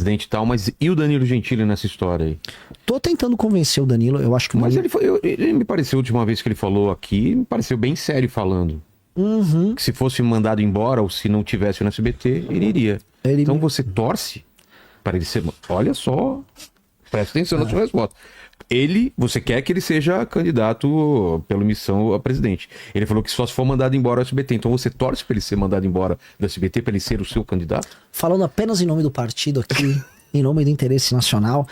presidente e tal, mas e o Danilo Gentili nessa história aí? Tô tentando convencer o Danilo, eu acho que... Mas ele me pareceu, a última vez que ele falou aqui, me pareceu bem sério falando. Uhum. Que se fosse mandado embora, ou se não tivesse no SBT, ele iria. Então você torce para ele ser... Olha só, presta atenção na sua resposta. Você quer que ele seja candidato pela missão a presidente. Ele falou que só se for mandado embora do SBT. Então você torce para ele ser mandado embora do SBT, para ele ser o seu candidato? Falando apenas em nome do partido aqui, em nome do interesse nacional,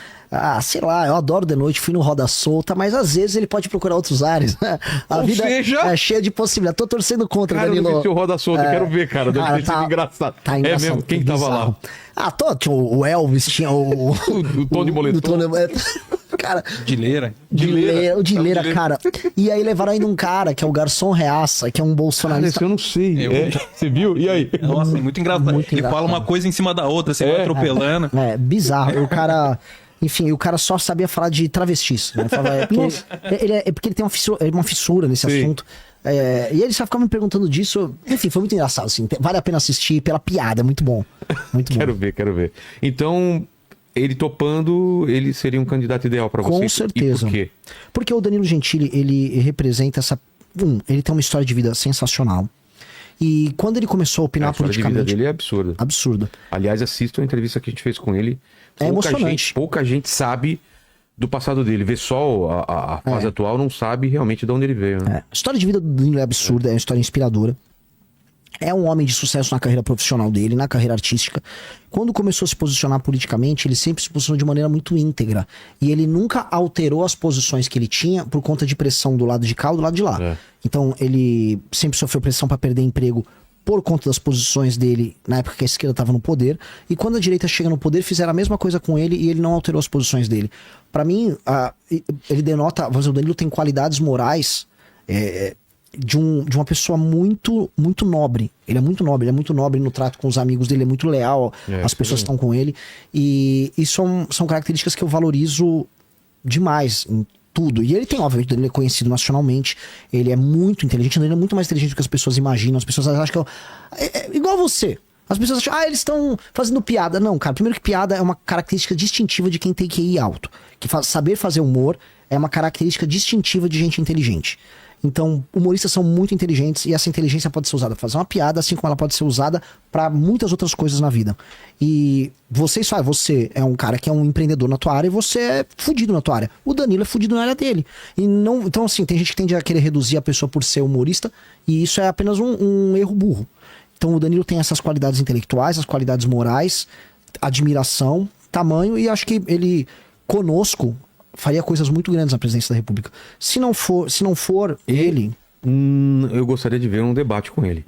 sei lá, eu adoro de noite, fui no Roda Solta, mas às vezes ele pode procurar outros ares. A vida é cheia de possibilidades. Tô torcendo contra, cara, Danilo. Cara, o Roda Solta, quero ver, cara. Deve ter sido engraçado. Tá engraçado. É mesmo? Quem tava lá? Tinha o Elvis, tinha o... o Tony Moletom. Cara, Dileira, cara. E aí levaram ainda um cara, que é o Garçom Reaça, que é um bolsonarista. Cara, eu não sei. Você viu? E aí? Nossa, é muito engraçado. Ele fala uma coisa em cima da outra, você vai atropelando. Bizarro. O cara... Enfim, o cara só sabia falar de travestis. Né? Porque ele tem uma fissura nesse assunto. E ele só ficava me perguntando disso. Enfim, foi muito engraçado. Assim. Vale a pena assistir pela piada. Muito bom. Muito bom. Quero ver. Então... Ele topando, ele seria um candidato ideal para você? Com certeza. E por quê? Porque o Danilo Gentili, ele representa essa... ele tem uma história de vida sensacional. E quando ele começou a opinar politicamente... A história de vida dele é absurda. Absurda. Aliás, assistam a entrevista que a gente fez com ele. Emocionante. Pouca gente sabe do passado dele. Vê só a fase atual, não sabe realmente de onde ele veio. Né? A história de vida do Danilo é absurda, é uma história inspiradora. É um homem de sucesso na carreira profissional dele, na carreira artística. Quando começou a se posicionar politicamente, ele sempre se posicionou de maneira muito íntegra. E ele nunca alterou as posições que ele tinha por conta de pressão do lado de cá ou do lado de lá. Então, ele sempre sofreu pressão para perder emprego por conta das posições dele na época que a esquerda estava no poder. E quando a direita chega no poder, fizeram a mesma coisa com ele e ele não alterou as posições dele. Para mim, ele denota... Vamos dizer, o Danilo tem qualidades morais... De uma pessoa muito nobre. Ele é muito nobre no trato com os amigos dele, é muito leal às pessoas que estão com ele. E são características que eu valorizo demais em tudo. E ele tem, obviamente, ele é conhecido nacionalmente, ele é muito inteligente, ele é muito mais inteligente do que as pessoas imaginam. As pessoas acham que é igual você. As pessoas acham, eles estão fazendo piada. Não, cara, primeiro que piada é uma característica distintiva de quem tem QI alto. Saber fazer humor é uma característica distintiva de gente inteligente. Então, humoristas são muito inteligentes e essa inteligência pode ser usada para fazer uma piada, assim como ela pode ser usada para muitas outras coisas na vida. E você é um cara que é um empreendedor na tua área e você é fudido na tua área. O Danilo é fudido na área dele. Então, assim, tem gente que tende a querer reduzir a pessoa por ser humorista e isso é apenas um erro burro. Então, o Danilo tem essas qualidades intelectuais, as qualidades morais, admiração, tamanho, e acho que ele, conosco, faria coisas muito grandes na presidência da República. Se não for ele... eu gostaria de ver um debate com ele.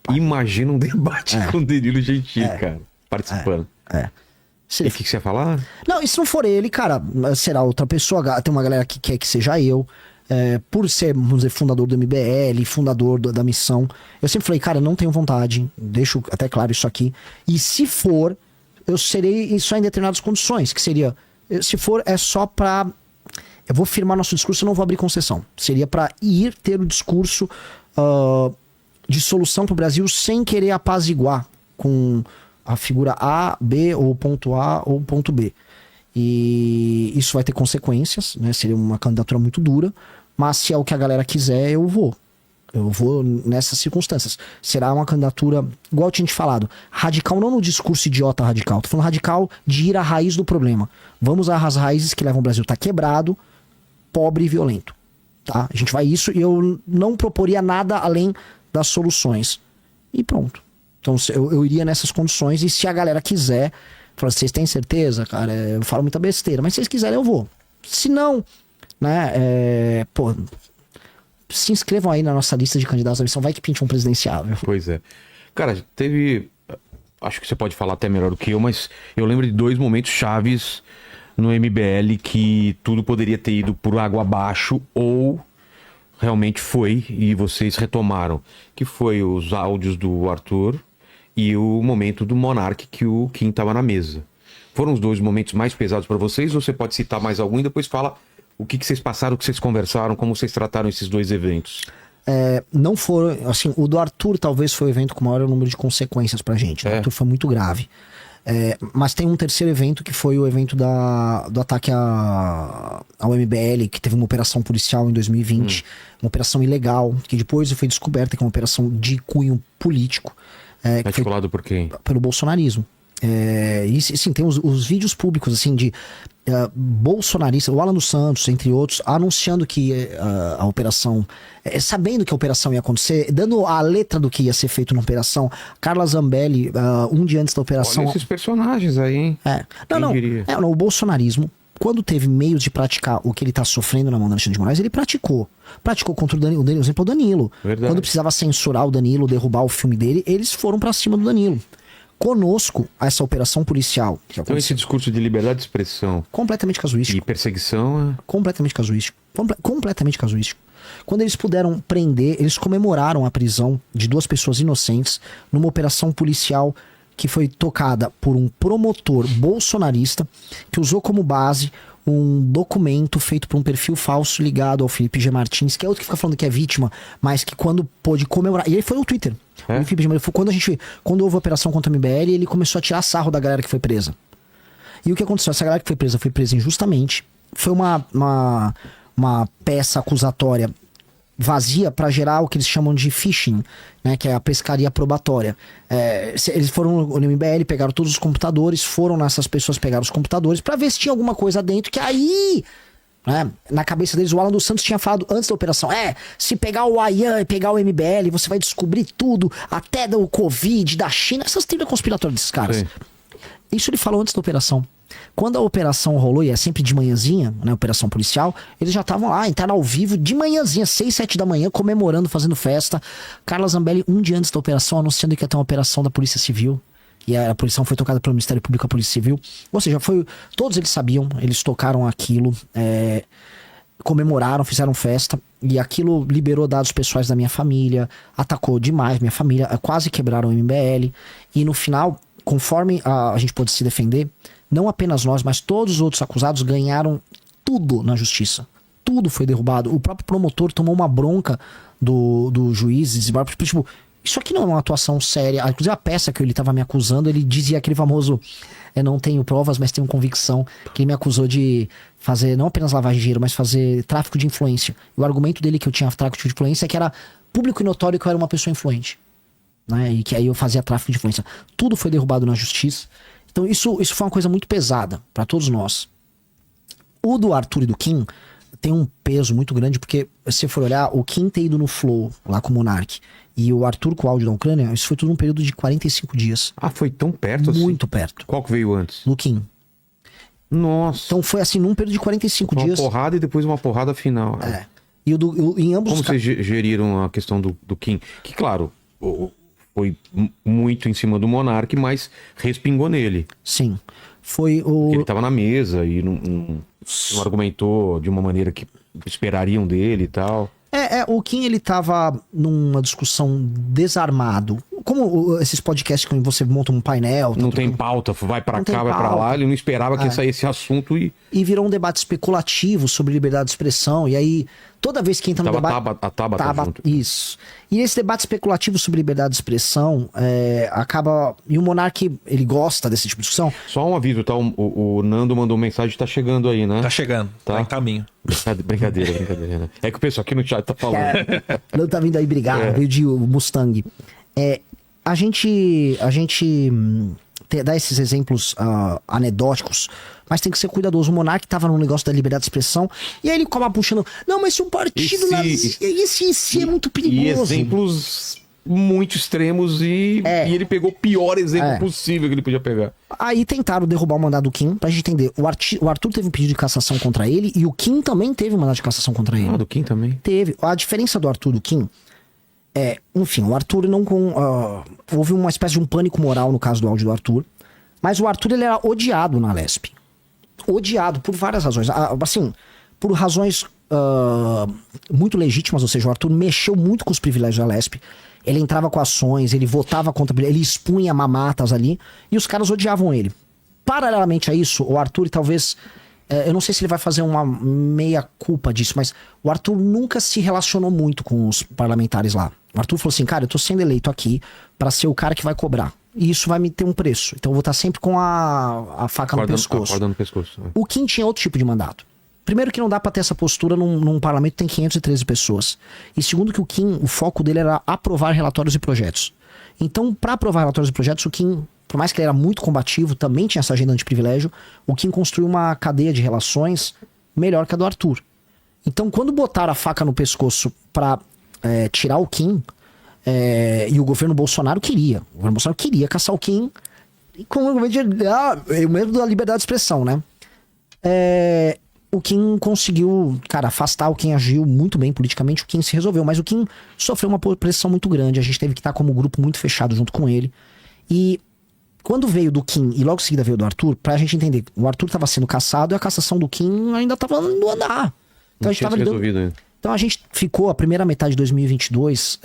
Imagina um debate com o Danilo Gentili, cara, participando. E o que você ia falar? Não, e se não for ele, cara, será outra pessoa. Tem uma galera que quer que seja eu. Por ser, vamos dizer, fundador do MBL, fundador da missão. Eu sempre falei, cara, não tenho vontade. Deixo até claro isso aqui. E se for, eu serei só em determinadas condições, que seria... Se for, é só pra... Eu vou firmar nosso discurso, eu não vou abrir concessão. Seria pra ir ter o discurso de solução pro Brasil sem querer apaziguar com a figura A, B, ou ponto A, ou ponto B. E isso vai ter consequências, né? Seria uma candidatura muito dura, mas se é o que a galera quiser, eu vou. Eu vou nessas circunstâncias. Será uma candidatura, igual eu tinha te falado, radical não no discurso idiota radical. Tô falando radical de ir à raiz do problema. Vamos às raízes que levam o Brasil a estar quebrado, pobre e violento. Tá? A gente vai isso e eu não proporia nada além das soluções. E pronto. Então eu iria nessas condições e se a galera quiser, falar, vocês têm certeza? Cara, eu falo muita besteira, mas se vocês quiserem eu vou. Se não, né, se inscrevam aí na nossa lista de candidatos à missão. Vai que pinte um presidenciável. Pois é. Cara, teve... Acho que você pode falar até melhor do que eu, mas eu lembro de 2 momentos chaves no MBL que tudo poderia ter ido por água abaixo ou realmente foi e vocês retomaram. Que foi os áudios do Arthur e o momento do Monark que o Kim estava na mesa. Foram os 2 momentos mais pesados para vocês ou você pode citar mais algum e depois fala... O que vocês passaram, o que vocês conversaram, como vocês trataram esses 2 eventos? Não foram, assim, o do Arthur talvez foi o evento com o maior número de consequências pra gente. O Arthur foi muito grave. Mas tem um terceiro evento, que foi o evento do ataque ao MBL, que teve uma operação policial em 2020, uma operação ilegal, que depois foi descoberta que é uma operação de cunho político. Articulado por quem? Pelo bolsonarismo. E sim, tem os vídeos públicos assim de bolsonaristas, o Alan dos Santos, entre outros, anunciando que a operação, sabendo que a operação ia acontecer, dando a letra do que ia ser feito na operação. Carla Zambelli, um dia antes da operação. Olha esses personagens aí, hein? O bolsonarismo, quando teve meios de praticar o que ele tá sofrendo na mão do Alexandre de Moraes, ele praticou. Praticou contra o Danilo, por exemplo, o Danilo. Verdade. Quando precisava censurar o Danilo, derrubar o filme dele, eles foram pra cima do Danilo. Conosco, essa operação policial. Então esse discurso de liberdade de expressão... Completamente casuístico. E perseguição... Completamente casuístico. Completamente casuístico. Quando eles puderam prender, eles comemoraram a prisão de 2 pessoas inocentes numa operação policial que foi tocada por um promotor bolsonarista que usou como base um documento feito por um perfil falso ligado ao Felipe G. Martins, que é outro que fica falando que é vítima, mas que quando pôde comemorar... E ele foi no Twitter. O Felipe G. Martins, quando houve a operação contra o MBL, ele começou a tirar sarro da galera que foi presa. E o que aconteceu? Essa galera que foi presa injustamente. Foi uma peça acusatória vazia para gerar o que eles chamam de phishing, né, que é a pescaria probatória. Eles foram no MBL, pegaram todos os computadores, foram nessas pessoas, pegaram os computadores para ver se tinha alguma coisa dentro, que aí, né, na cabeça deles, o Alan dos Santos tinha falado antes da operação, se pegar o Ayan e pegar o MBL, você vai descobrir tudo, até do Covid, da China, essas teorias conspiratórias desses caras. Sim. Isso ele falou antes da operação. Quando a operação rolou, e é sempre de manhãzinha, né, operação policial, eles já estavam lá, entraram ao vivo de manhãzinha, 6, 7 da manhã, comemorando, fazendo festa. Carla Zambelli, um dia antes da operação, anunciando que ia ter uma operação da Polícia Civil. E a operação foi tocada pelo Ministério Público, a Polícia Civil. Ou seja, todos eles sabiam, eles tocaram aquilo, comemoraram, fizeram festa. E aquilo liberou dados pessoais da minha família, atacou demais minha família, quase quebraram o MBL. E no final, conforme a gente pôde se defender, não apenas nós, mas todos os outros acusados ganharam tudo na justiça. Tudo foi derrubado. O próprio promotor tomou uma bronca do juiz. Tipo, isso aqui não é uma atuação séria. Inclusive a peça que ele estava me acusando, ele dizia aquele famoso, não tenho provas, mas tenho convicção, que ele me acusou de fazer, não apenas lavagem de dinheiro, mas fazer tráfico de influência. E o argumento dele que eu tinha tráfico de influência é que era público e notório que eu era uma pessoa influente, né? E que aí eu fazia tráfico de influência. Tudo foi derrubado na justiça. Então isso foi uma coisa muito pesada para todos nós. O do Arthur e do Kim tem um peso muito grande, porque se você for olhar, o Kim ter ido no Flow, lá com o Monark, e o Arthur com o áudio da Ucrânia, isso foi tudo num período de 45 dias. Ah, foi tão perto assim? Muito perto. Qual que veio antes? Do Kim. Nossa. Então foi assim, num período de 45 dias. Uma porrada e depois uma porrada final. E em ambos Como vocês geriram a questão do Kim? Que, claro, foi muito em cima do Monark, mas respingou nele. Sim. Foi o... Ele estava na mesa e não argumentou de uma maneira que esperariam dele e tal. O Kim, ele tava numa discussão desarmado. Como esses podcasts que você monta um painel... Não tem pauta, vai pra cá, vai pra lá. Ele não esperava que saísse esse assunto e... E virou um debate especulativo sobre liberdade de expressão. E aí, toda vez que entra no debate... A Tabata junto. Isso. E esse debate especulativo sobre liberdade de expressão acaba... E o Monark, ele gosta desse tipo de discussão. Só um aviso, tá? O Nando mandou mensagem, tá chegando aí, né? Tá chegando, tá em caminho. Brincadeira, né? É que o pessoal aqui no chat tá falando. Nando tá vindo aí brigar, veio de Mustang. A gente dá esses exemplos anedóticos, mas tem que ser cuidadoso. O Monark tava no negócio da liberdade de expressão, e aí ele acaba puxando, não, mas se um partido nazista, esse é muito perigoso. E exemplos muito extremos e ele pegou o pior exemplo possível que ele podia pegar. Aí tentaram derrubar o mandado do Kim, pra gente entender. O Arthur teve um pedido de cassação contra ele, e o Kim também teve um mandado de cassação contra ele. Do Kim também? Teve. A diferença do Arthur e do Kim enfim, o Arthur não... houve uma espécie de um pânico moral no caso do áudio do Arthur, mas o Arthur, ele era odiado na Lesp. Odiado por várias razões. Assim, por razões muito legítimas, ou seja, o Arthur mexeu muito com os privilégios da Lesp. Ele entrava com ações, ele votava contra... Ele expunha mamatas ali, e os caras odiavam ele. Paralelamente a isso, o Arthur talvez... eu não sei se ele vai fazer uma meia-culpa disso, mas o Arthur nunca se relacionou muito com os parlamentares lá. O Arthur falou assim, cara, eu tô sendo eleito aqui pra ser o cara que vai cobrar. e isso vai me ter um preço. Então eu vou estar sempre com a faca no pescoço. No pescoço. O Kim tinha outro tipo de mandato. Primeiro que não dá pra ter essa postura num parlamento que tem 513 pessoas. E segundo que o Kim, o foco dele era aprovar relatórios e projetos. Então, para aprovar relatórios e projetos, o Kim, por mais que ele era muito combativo, também tinha essa agenda antiprivilégio, o Kim construiu uma cadeia de relações melhor que a do Arthur. Então, quando botaram a faca no pescoço pra tirar o Kim, e o governo Bolsonaro queria. O governo Bolsonaro queria caçar o Kim com o argumento o medo da liberdade de expressão, né? O Kim conseguiu, cara, afastar. O Kim agiu muito bem politicamente, o Kim se resolveu, mas o Kim sofreu uma pressão muito grande, a gente teve que estar como grupo muito fechado junto com ele. E quando veio do Kim e logo em seguida veio do Arthur, pra gente entender, o Arthur tava sendo caçado e a cassação do Kim ainda tava no andar. Então a gente tava lidando... Então a gente ficou a primeira metade de 2022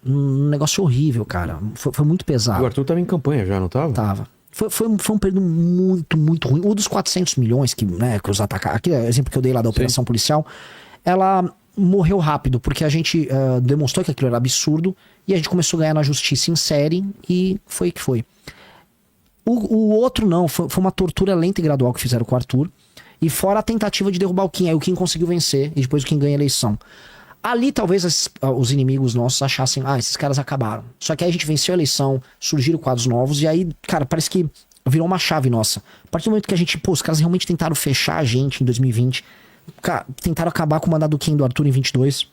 num negócio horrível, cara. Foi muito pesado. O Arthur tava em campanha já, não tava? Tava. Foi um período muito, muito ruim. O dos 400 milhões que os atacaram, aquele exemplo que eu dei lá da operação policial, ela morreu rápido, porque a gente demonstrou que aquilo era absurdo e a gente começou a ganhar na justiça em série e foi que foi. O outro não, foi uma tortura lenta e gradual que fizeram com o Arthur. E fora a tentativa de derrubar o Kim. Aí o Kim conseguiu vencer e depois o Kim ganha a eleição. Ali talvez os inimigos nossos achassem, esses caras acabaram. Só que aí a gente venceu a eleição, surgiram quadros novos e aí, cara, parece que virou uma chave nossa. A partir do momento que a gente, os caras realmente tentaram fechar a gente em 2020, cara, tentaram acabar com o mandado do Kim e do Arthur em 22.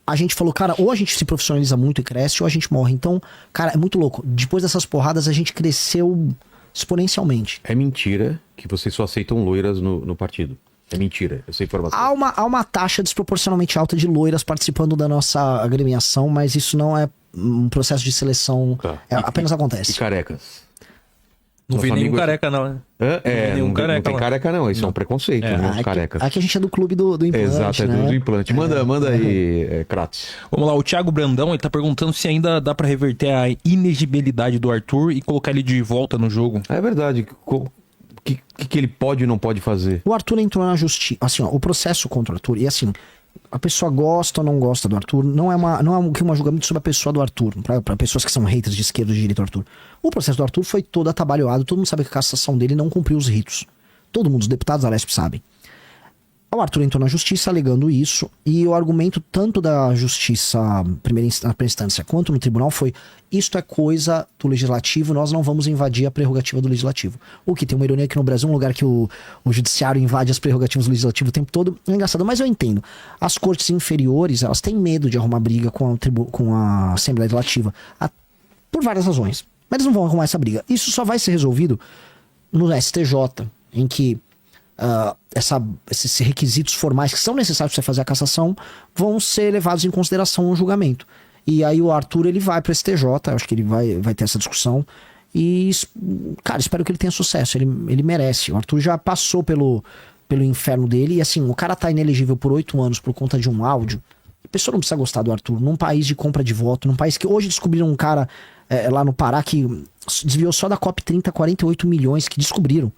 A gente falou, cara, ou a gente se profissionaliza muito e cresce, ou a gente morre. Então, cara, é muito louco. Depois dessas porradas, a gente cresceu exponencialmente. É mentira que vocês só aceitam loiras no partido. É mentira, essa informação. Há uma taxa desproporcionalmente alta de loiras participando da nossa agremiação, mas isso não é um processo de seleção. Tá. Apenas acontece. E carecas? Não vi nenhum careca, não, né? Não tem careca, não. Isso é um preconceito, né? Os carecas. Aqui a gente é do clube do implante. Exato, é do implante. Manda aí, Kratos. Vamos lá, o Thiago Brandão, ele tá perguntando se ainda dá pra reverter a inegibilidade do Arthur e colocar ele de volta no jogo. É verdade. O que ele pode e não pode fazer? O Arthur entrou na justiça. Assim, ó, o processo contra o Arthur, e assim, a pessoa gosta ou não gosta do Arthur, não é um julgamento sobre a pessoa do Arthur, pra pessoas que são haters de esquerda e de direita do Arthur. O processo do Arthur foi todo atabalhoado, todo mundo sabe que a cassação dele não cumpriu os ritos. Todo mundo, os deputados da Lesp sabem. O Arthur entrou na justiça alegando isso, e o argumento tanto da justiça na primeira instância quanto no tribunal foi: isto é coisa do legislativo, nós não vamos invadir a prerrogativa do legislativo. O que tem uma ironia aqui no Brasil, um lugar que o judiciário invade as prerrogativas do legislativo o tempo todo, é engraçado, mas eu entendo. As cortes inferiores, elas têm medo de arrumar briga com a Assembleia Legislativa, por várias razões. Mas eles não vão arrumar essa briga. Isso só vai ser resolvido no STJ, em que esses requisitos formais que são necessários para você fazer a cassação vão ser levados em consideração no julgamento. E aí o Arthur, ele vai para o STJ, acho que ele vai ter essa discussão. E, cara, espero que ele tenha sucesso. Ele merece. O Arthur já passou pelo inferno dele. E assim, o cara tá inelegível por 8 anos por conta de um áudio. A pessoa não precisa gostar do Arthur. Num país de compra de voto, num país que hoje descobriram um cara lá no Pará que desviou só da COP30 48 milhões que descobriram.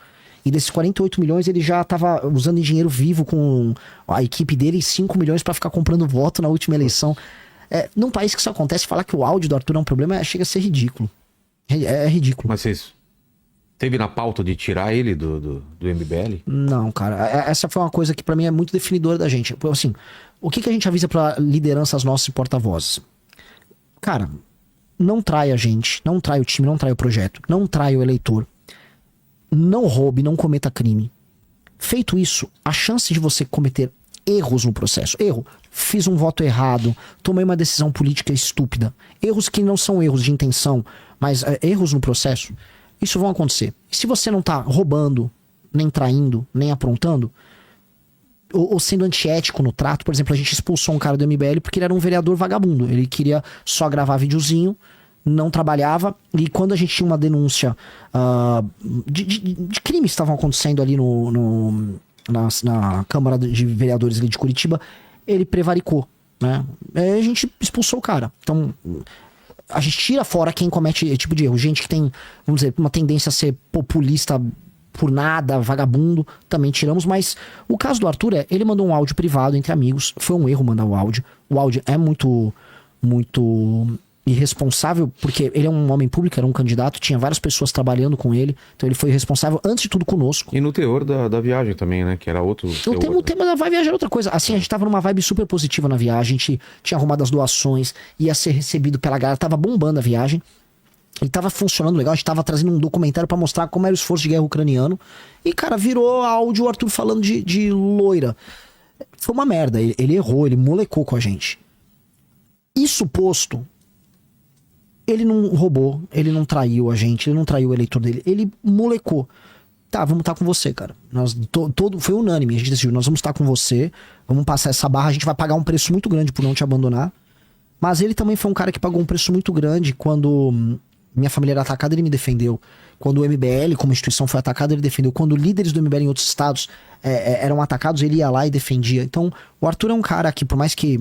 E desses 48 milhões ele já tava usando dinheiro vivo com a equipe dele e 5 milhões para ficar comprando voto na última eleição. Num país que isso acontece, falar que o áudio do Arthur é um problema chega a ser ridículo. É ridículo. Mas vocês teve na pauta de tirar ele do MBL? Não, cara. Essa foi uma coisa que pra mim é muito definidora da gente. Assim, o que a gente avisa pra lideranças nossas e porta-vozes? Cara, não trai a gente, não trai o time, não trai o projeto, não trai o eleitor. Não roube, não cometa crime. Feito isso, a chance de você cometer erros no processo. Erro. Fiz um voto errado, tomei uma decisão política estúpida. Erros que não são erros de intenção, mas erros no processo. Isso vão acontecer. E se você não tá roubando, nem traindo, nem aprontando, ou sendo antiético no trato, por exemplo, a gente expulsou um cara do MBL porque ele era um vereador vagabundo. Ele queria só gravar videozinho, não trabalhava, e quando a gente tinha uma denúncia de crimes que estavam acontecendo ali na Câmara de Vereadores ali de Curitiba, ele prevaricou, né? A gente expulsou o cara. Então, a gente tira fora quem comete esse tipo de erro. Gente que tem, vamos dizer, uma tendência a ser populista por nada, vagabundo, também tiramos. Mas o caso do Arthur ele mandou um áudio privado entre amigos. Foi um erro mandar o áudio. O áudio é muito irresponsável, porque ele é um homem público, era um candidato, tinha várias pessoas trabalhando com ele, então ele foi responsável, antes de tudo, conosco. E no teor da viagem também, né? Que era outro. O tema da Vai Viajar era outra coisa. Assim, a gente tava numa vibe super positiva na viagem, a gente tinha arrumado as doações, ia ser recebido pela galera, tava bombando a viagem. E tava funcionando legal, a gente tava trazendo um documentário pra mostrar como era o esforço de guerra ucraniano. E, cara, virou áudio o Arthur falando de loira. Foi uma merda, ele errou, ele molecou com a gente. Isso posto, ele não roubou, ele não traiu a gente, ele não traiu o eleitor dele, ele molecou. Tá, vamos estar com você, cara. Foi unânime, a gente decidiu, nós vamos estar com você, vamos passar essa barra, a gente vai pagar um preço muito grande por não te abandonar. Mas ele também foi um cara que pagou um preço muito grande quando minha família era atacada, ele me defendeu. Quando o MBL como instituição foi atacado, ele defendeu. Quando líderes do MBL em outros estados eram atacados, ele ia lá e defendia. Então, o Arthur é um cara que, por mais que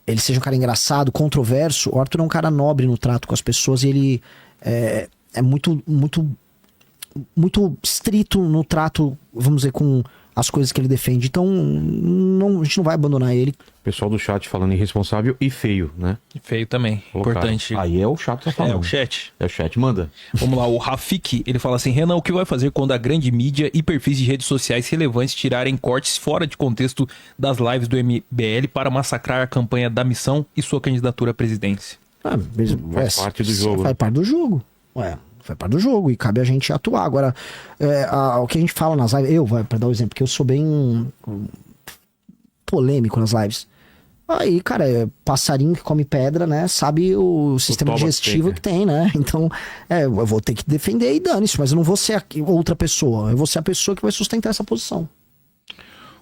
ele seja um cara engraçado, controverso, o Arthur é um cara nobre no trato com as pessoas e ele é muito, muito, muito estrito no trato, vamos dizer, com as coisas que ele defende. Então, a gente não vai abandonar ele. Pessoal do chat falando irresponsável e feio, né? E feio também. Colocaram. Importante. Aí é o chat que tá falando. É o chat. É o chat, manda. Vamos lá, o Rafik, ele fala assim: Renan, o que vai fazer quando a grande mídia e perfis de redes sociais relevantes tirarem cortes fora de contexto das lives do MBL para massacrar a campanha da missão e sua candidatura à presidência? Faz parte do jogo. Faz parte do jogo. Faz parte do jogo e cabe a gente atuar. Agora, o que a gente fala nas lives, pra dar o exemplo, porque eu sou bem polêmico nas lives. Aí, cara, passarinho que come pedra, né? Sabe o sistema digestivo que tem, né? Então, eu vou ter que defender e dane-se, mas eu não vou ser outra pessoa. Eu vou ser a pessoa que vai sustentar essa posição.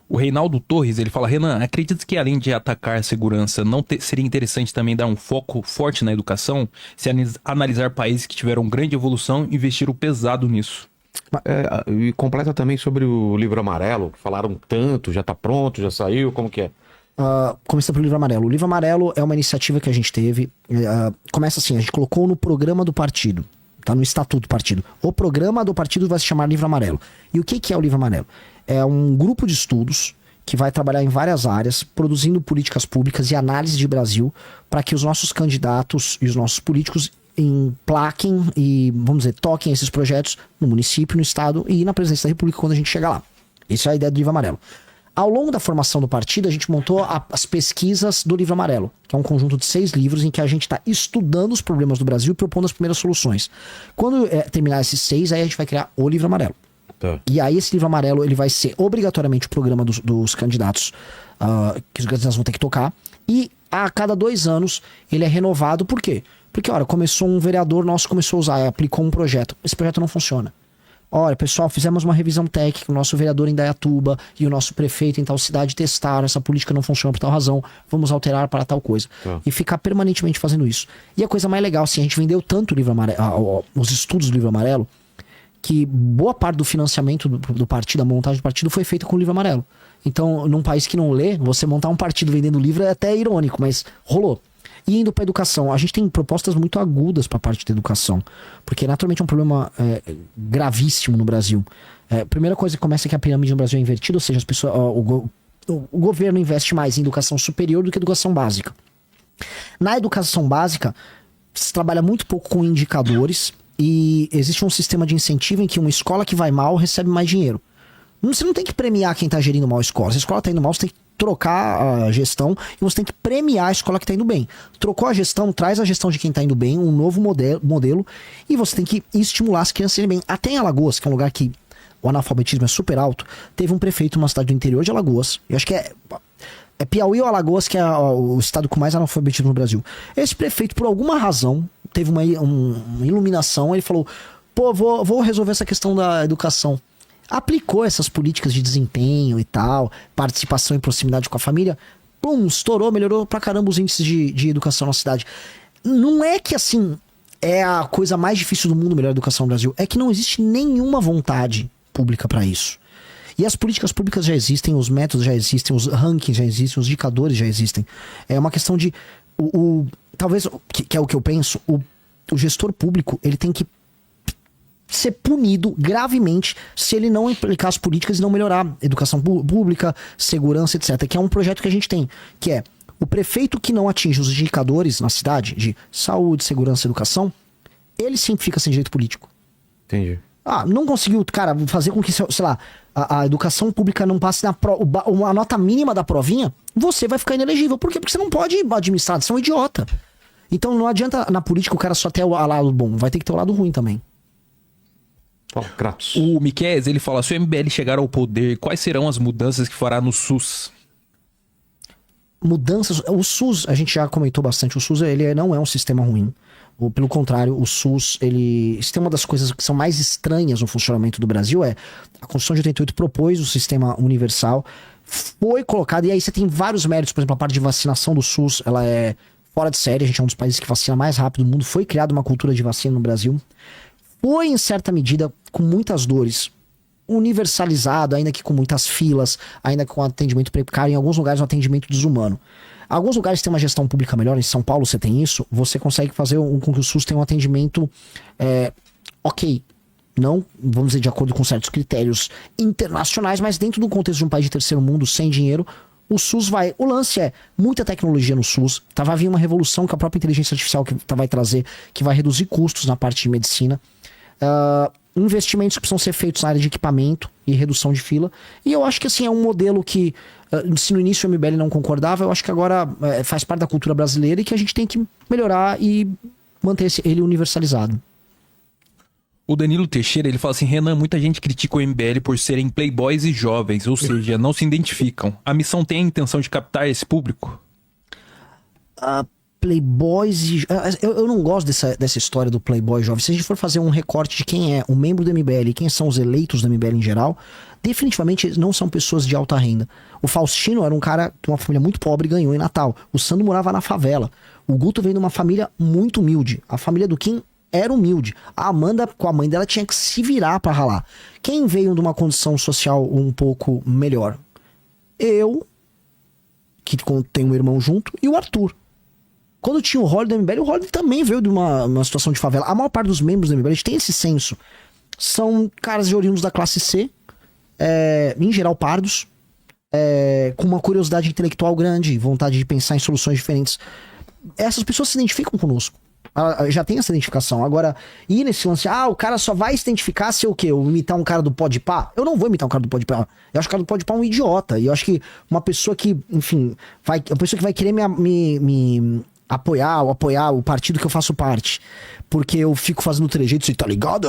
O Reinaldo Torres, ele fala: Renan, acredita que além de atacar a segurança, seria interessante também dar um foco forte na educação? Se analisar países que tiveram grande evolução, investiram pesado nisso. E completa também sobre o livro amarelo, que falaram tanto, já tá pronto, já saiu, como que é? Começa pelo Livro Amarelo. O Livro Amarelo é uma iniciativa que a gente teve. Começa assim, a gente colocou no programa do partido. Tá no estatuto do partido. O programa do partido vai se chamar Livro Amarelo. E o que é o Livro Amarelo? É um grupo de estudos que vai trabalhar em várias áreas, produzindo políticas públicas e análise de Brasil, para que os nossos candidatos e os nossos políticos emplaquem e, vamos dizer, toquem esses projetos no município, no estado e na presidência da República quando a gente chegar lá. Isso é a ideia do Livro Amarelo. Ao longo da formação do partido, a gente montou as pesquisas do Livro Amarelo, que é um conjunto de 6 livros em que a gente está estudando os problemas do Brasil e propondo as primeiras soluções. Quando terminar esses 6, aí a gente vai criar o Livro Amarelo. Tá. E aí esse Livro Amarelo ele vai ser obrigatoriamente o programa dos candidatos, que os candidatos vão ter que tocar. E a cada 2 anos ele é renovado. Por quê? Porque, olha, começou um vereador nosso, começou a usar, aplicou um projeto. Esse projeto não funciona. Olha, pessoal, fizemos uma revisão técnica, o nosso vereador em Dayatuba e o nosso prefeito em tal cidade testaram, essa política não funciona por tal razão, vamos alterar para tal coisa. E ficar permanentemente fazendo isso. E a coisa mais legal, assim, a gente vendeu tanto o Livro Amarelo, os estudos do Livro Amarelo, que boa parte do financiamento do partido, a montagem do partido, foi feita com o Livro Amarelo. Então, num país que não lê, você montar um partido vendendo livro é até irônico, mas rolou. E indo para educação, a gente tem propostas muito agudas para a parte da educação, porque naturalmente é um problema gravíssimo no Brasil. Primeira coisa que começa é que a pirâmide no Brasil é invertida, ou seja, as pessoas, o governo investe mais em educação superior do que educação básica. Na educação básica, se trabalha muito pouco com indicadores e existe um sistema de incentivo em que uma escola que vai mal recebe mais dinheiro. Você não tem que premiar quem está gerindo mal a escola. Se a escola está indo mal, você tem que trocar a gestão e você tem que premiar a escola que está indo bem. Trocou a gestão, traz a gestão de quem está indo bem, um novo modelo, e você tem que estimular as crianças a irem bem. Até em Alagoas, que é um lugar que o analfabetismo é super alto, teve um prefeito numa cidade do interior de Alagoas, eu acho que é Piauí ou Alagoas, que é o estado com mais analfabetismo no Brasil. Esse prefeito, por alguma razão, teve uma iluminação, ele falou: pô, vou resolver essa questão da educação. Aplicou essas políticas de desempenho e tal, participação e proximidade com a família, pum, estourou, melhorou pra caramba os índices de educação na cidade. Não é que, assim, é a coisa mais difícil do mundo melhorar a educação no Brasil, é que não existe nenhuma vontade pública pra isso. E as políticas públicas já existem, os métodos já existem, os rankings já existem, os indicadores já existem. É uma questão de, talvez, que é o que eu penso, o gestor público, ele tem que ser punido gravemente se ele não aplicar as políticas e não melhorar educação pública, segurança, etc. Que é um projeto que a gente tem, que é O prefeito que não atinge os indicadores na cidade de saúde, segurança e educação, ele sempre fica sem direito político. Entendi. Não conseguiu, cara, fazer com que, sei lá, a educação pública não passe uma nota mínima da provinha, você vai ficar inelegível. Por quê? Porque você não pode administrar, você é um idiota. Então não adianta na política o cara só ter o lado bom, vai ter que ter o lado ruim também. Kratos. O Miquel, ele fala, se o MBL chegar ao poder, quais serão as mudanças que fará no SUS? Mudanças, o SUS, a gente já comentou bastante, o SUS ele não é um sistema ruim. Ou, pelo contrário, o SUS, se tem uma das coisas que são mais estranhas no funcionamento do Brasil a Constituição de 88 propôs o sistema universal, foi colocado, e aí você tem vários méritos, por exemplo, a parte de vacinação do SUS, ela é fora de série, a gente é um dos países que vacina mais rápido do mundo, foi criada uma cultura de vacina no Brasil, foi em certa medida, com muitas dores, universalizado, ainda que com muitas filas, ainda com atendimento precário, em alguns lugares um atendimento desumano. Alguns lugares tem uma gestão pública melhor, em São Paulo você tem isso, você consegue fazer com que o SUS tenha um atendimento ok, não, vamos dizer, de acordo com certos critérios internacionais, mas dentro do contexto de um país de terceiro mundo, sem dinheiro, o SUS vai... O lance é muita tecnologia no SUS, vai vir uma revolução que a própria inteligência artificial que vai trazer, que vai reduzir custos na parte de medicina, investimentos que precisam ser feitos na área de equipamento e redução de fila. E eu acho que assim é um modelo que, se no início o MBL não concordava, eu acho que agora faz parte da cultura brasileira e que a gente tem que melhorar e manter ele universalizado. O Danilo Teixeira, ele fala assim, Renan, muita gente critica o MBL por serem playboys e jovens, ou seja, não se identificam. A missão tem a intenção de captar esse público? Playboys e... Eu não gosto dessa história do playboy jovem. Se a gente for fazer um recorte de quem é o membro do MBL e quem são os eleitos do MBL em geral, definitivamente não são pessoas de alta renda. O Faustino era um cara de uma família muito pobre e ganhou em Natal. O Sandro morava na favela. O Guto veio de uma família muito humilde. A família do Kim era humilde. A Amanda, com a mãe dela, tinha que se virar pra ralar. Quem veio de uma condição social um pouco melhor? Eu, que tenho um irmão junto, e o Arthur. Quando tinha o Holly do MBL, o Holly também veio de uma situação de favela. A maior parte dos membros do MBL, a gente tem esse senso. São caras de oriundos da classe C, em geral pardos, com uma curiosidade intelectual grande, vontade de pensar em soluções diferentes. Essas pessoas se identificam conosco. Já tem essa identificação. Agora, ir nesse lance, o cara só vai se identificar se o quê? Eu imitar um cara do Podpah? Eu não vou imitar um cara do Podpah. Eu acho que o cara do Podpah é um idiota. E eu acho que uma pessoa que, enfim, uma pessoa que vai querer me apoiar o partido que eu faço parte, porque eu fico fazendo trejeito, você tá ligado?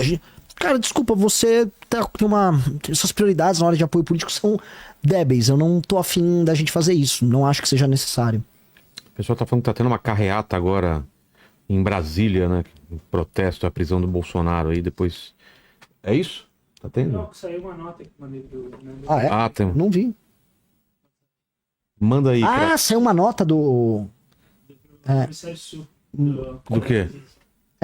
Cara, desculpa, você tem suas prioridades na hora de apoio político são débeis. Eu não tô afim da gente fazer isso. Não acho que seja necessário. O pessoal tá falando que tá tendo uma carreata agora em Brasília, né? Um protesto à prisão do Bolsonaro aí depois. É isso? Tá tendo? Não, saiu uma nota que mandei do... Tem. Não vi. Manda aí, cara. Saiu uma nota do... Ministério Sul. Do quê?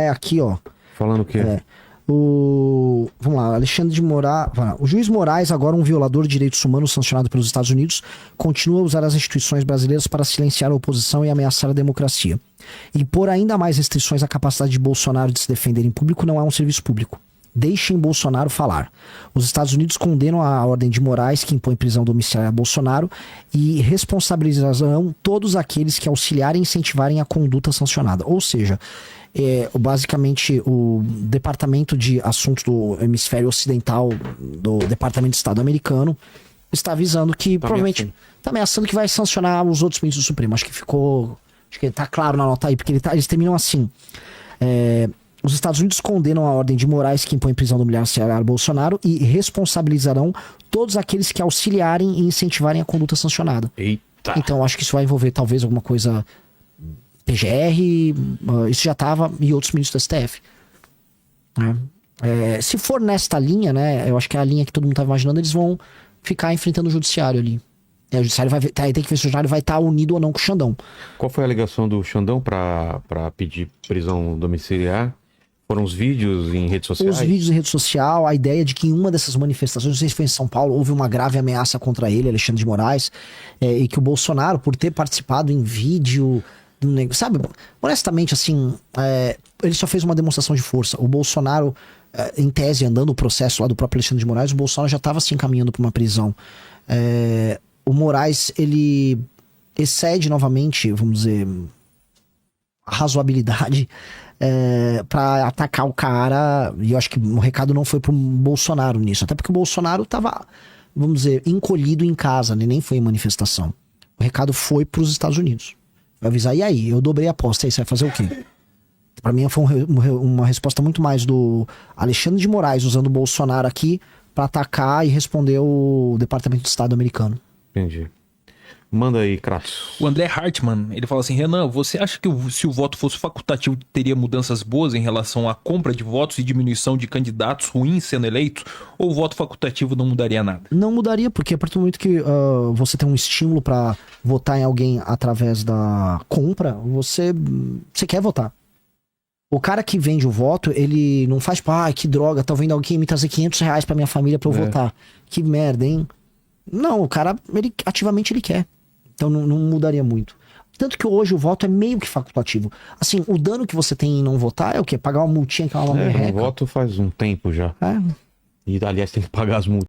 Aqui, ó. Falando o quê? Vamos lá, Alexandre de Moraes. O juiz Moraes, agora um violador de direitos humanos sancionado pelos Estados Unidos, continua a usar as instituições brasileiras para silenciar a oposição e ameaçar a democracia. E por ainda mais restrições à capacidade de Bolsonaro de se defender em público, não é um serviço público. Deixem Bolsonaro falar. Os Estados Unidos condenam a ordem de Moraes, que impõe prisão domiciliar a Bolsonaro, e responsabilizarão todos aqueles que auxiliarem e incentivarem a conduta sancionada. Ou seja, basicamente o Departamento de Assuntos do Hemisfério Ocidental do Departamento de Estado americano está avisando que provavelmente está ameaçando que vai sancionar os outros ministros do Supremo. Acho que tá claro na nota aí, porque eles terminam assim. Os Estados Unidos condenam a ordem de Moraes, que impõe prisão domiciliar a Bolsonaro, e responsabilizarão todos aqueles que auxiliarem e incentivarem a conduta sancionada. Eita. Então acho que isso vai envolver talvez alguma coisa PGR, isso já estava, e outros ministros do STF. Se for nesta linha, né, eu acho que é a linha que todo mundo estava imaginando, eles vão ficar enfrentando o judiciário ali. O judiciário tem que ver se o judiciário vai estar unido ou não com o Xandão. Qual foi a alegação do Xandão para pedir prisão domiciliar? Foram os vídeos em redes sociais? Os vídeos em rede social, a ideia de que em uma dessas manifestações, não sei se foi em São Paulo, houve uma grave ameaça contra ele, Alexandre de Moraes, e que o Bolsonaro, por ter participado em vídeo, sabe, honestamente, assim, ele só fez uma demonstração de força. O Bolsonaro, em tese, andando o processo lá do próprio Alexandre de Moraes, o Bolsonaro já estava se encaminhando para uma prisão. O Moraes, ele excede novamente, vamos dizer, a razoabilidade pra atacar o cara. E eu acho que o recado não foi pro Bolsonaro nisso. Até porque o Bolsonaro tava, vamos dizer, encolhido em casa, né? Nem foi em manifestação. O recado foi pros Estados Unidos. Vai avisar, e aí? Eu dobrei a aposta, aí você vai fazer o quê? Pra mim foi uma resposta muito mais do Alexandre de Moraes usando o Bolsonaro aqui pra atacar e responder o Departamento de Estado americano. Entendi. Manda aí, Kratos. O André Hartmann, ele fala assim, Renan, você acha que se o voto fosse facultativo teria mudanças boas em relação à compra de votos e diminuição de candidatos ruins sendo eleitos? Ou o voto facultativo não mudaria nada? Não mudaria, porque a partir do momento que você tem um estímulo pra votar em alguém através da compra, você quer votar. O cara que vende o voto, ele não faz, que droga, tá vendo alguém me trazer R$500 pra minha família pra eu votar. Que merda, hein? Não, o cara, ativamente ele quer. Então não mudaria muito. Tanto que hoje o voto é meio que facultativo. Assim, o dano que você tem em não votar é o quê? Pagar uma multinha que é uma Eu merreca. voto faz um tempo já. É. E, aliás, tem que pagar as multas.